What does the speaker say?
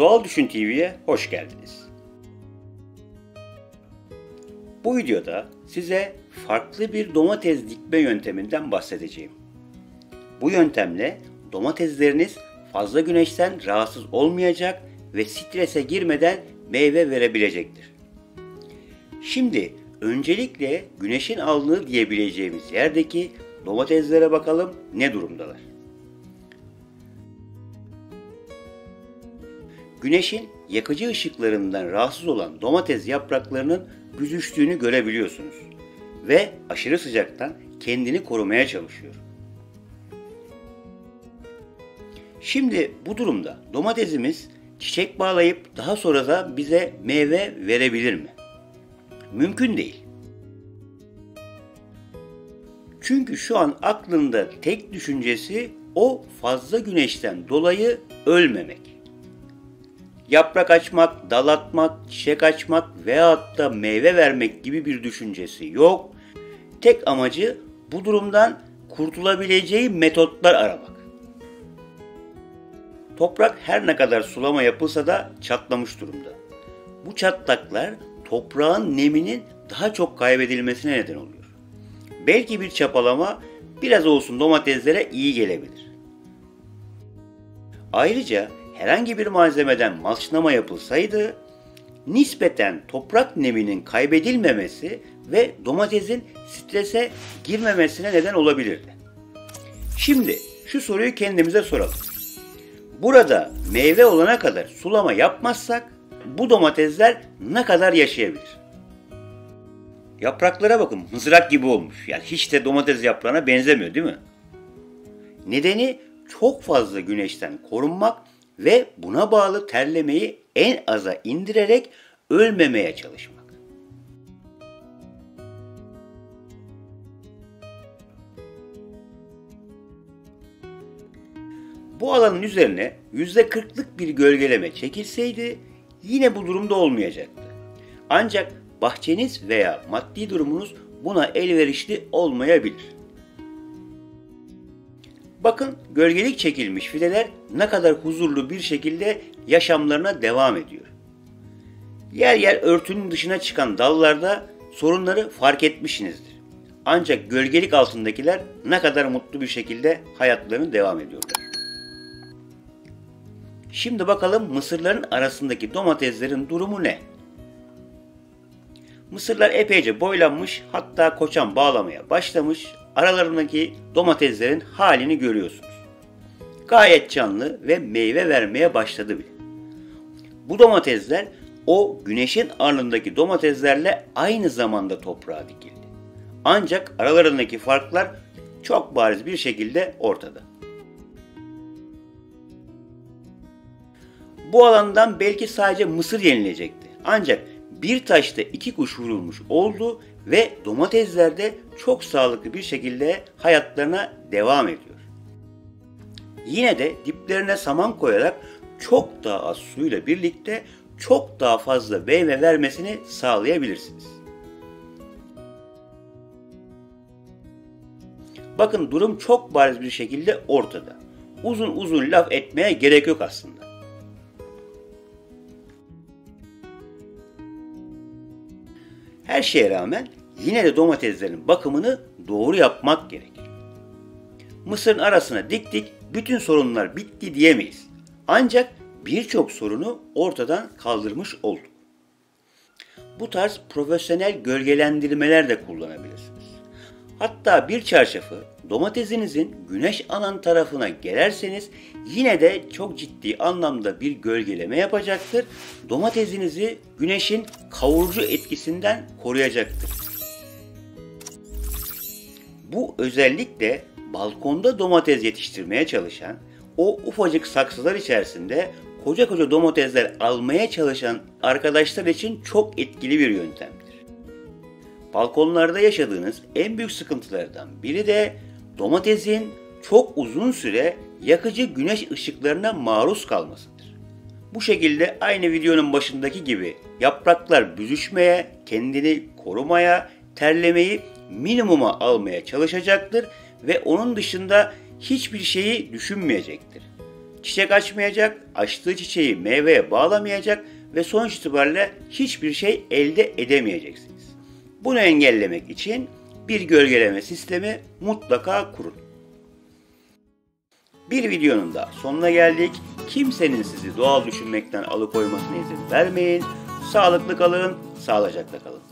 Doğal Düşün TV'ye hoş geldiniz. Bu videoda size farklı bir domates dikme yönteminden bahsedeceğim. Bu yöntemle domatesleriniz fazla güneşten rahatsız olmayacak ve strese girmeden meyve verebilecektir. Şimdi öncelikle güneşin alnı diyebileceğimiz yerdeki domateslere bakalım ne durumdalar. Güneşin yakıcı ışıklarından rahatsız olan domates yapraklarının büzüştüğünü görebiliyorsunuz ve aşırı sıcaktan kendini korumaya çalışıyor. Şimdi bu durumda domatesimiz çiçek bağlayıp daha sonra da bize meyve verebilir mi? Mümkün değil. Çünkü şu an aklında tek düşüncesi o fazla güneşten dolayı ölmemek. Yaprak açmak, dal atmak, çiçek açmak veyahut da meyve vermek gibi bir düşüncesi yok. Tek amacı bu durumdan kurtulabileceği metotlar aramak. Toprak her ne kadar sulama yapılsa da çatlamış durumda. Bu çatlaklar toprağın neminin daha çok kaybedilmesine neden oluyor. Belki bir çapalama biraz olsun domateslere iyi gelebilir. Ayrıca herhangi bir malzemeden malçlama yapılsaydı nispeten toprak neminin kaybedilmemesi ve domatesin strese girmemesine neden olabilirdi. Şimdi şu soruyu kendimize soralım. Burada meyve olana kadar sulama yapmazsak bu domatesler ne kadar yaşayabilir? Yapraklara bakın, mızrak gibi olmuş. Yani hiç de domates yaprağına benzemiyor, değil mi? Nedeni çok fazla güneşten korunmak ve buna bağlı terlemeyi en aza indirerek ölmemeye çalışmak. Bu alanın üzerine %40'lık bir gölgeleme çekilseydi yine bu durumda olmayacaktı. Ancak bahçeniz veya maddi durumunuz buna elverişli olmayabilir. Bakın, gölgelik çekilmiş fideler ne kadar huzurlu bir şekilde yaşamlarına devam ediyor. Yer yer örtünün dışına çıkan dallarda sorunları fark etmişsinizdir. Ancak gölgelik altındakiler ne kadar mutlu bir şekilde hayatlarını devam ediyorlar. Şimdi bakalım mısırların arasındaki domateslerin durumu ne? Mısırlar epeyce boylanmış, hatta koçan bağlamaya başlamış. Aralarındaki domateslerin halini görüyorsunuz. Gayet canlı ve meyve vermeye başladı bile. Bu domatesler o güneşin alnındaki domateslerle aynı zamanda toprağa dikildi. Ancak aralarındaki farklar çok bariz bir şekilde ortada. Bu alandan belki sadece mısır yenilecekti. Ancak bir taşta iki kuş vurulmuş oldu ve domatesler de çok sağlıklı bir şekilde hayatlarına devam ediyor. Yine de diplerine saman koyarak çok daha az suyla birlikte çok daha fazla meyve vermesini sağlayabilirsiniz. Bakın, durum çok bariz bir şekilde ortada. Uzun uzun laf etmeye gerek yok aslında. Her şeye rağmen yine de domateslerin bakımını doğru yapmak gerekir. Mısırın arasına diktik, bütün sorunlar bitti diyemeyiz. Ancak birçok sorunu ortadan kaldırmış olduk. Bu tarz profesyonel gölgelendirmeler de kullanabilirsiniz. Hatta bir çarşafı domatesinizin güneş alan tarafına gererseniz yine de çok ciddi anlamda bir gölgeleme yapacaktır. Domatesinizi güneşin kavurucu etkisinden koruyacaktır. Bu özellikle balkonda domates yetiştirmeye çalışan, o ufacık saksılar içerisinde koca koca domatesler almaya çalışan arkadaşlar için çok etkili bir yöntemdir. Balkonlarda yaşadığınız en büyük sıkıntılardan biri de domatesin çok uzun süre yakıcı güneş ışıklarına maruz kalmasıdır. Bu şekilde aynı videonun başındaki gibi yapraklar büzüşmeye, kendini korumaya, terlemeyi minimuma almaya çalışacaktır ve onun dışında hiçbir şeyi düşünmeyecektir. Çiçek açmayacak, açtığı çiçeği meyveye bağlamayacak ve sonuç itibariyle hiçbir şey elde edemeyeceksiniz. Bunu engellemek için bir gölgeleme sistemi mutlaka kurun. Bir videonun da sonuna geldik. Kimsenin sizi doğal düşünmekten alıkoymasına izin vermeyin. Sağlıklı kalın, sağlıcakla kalın.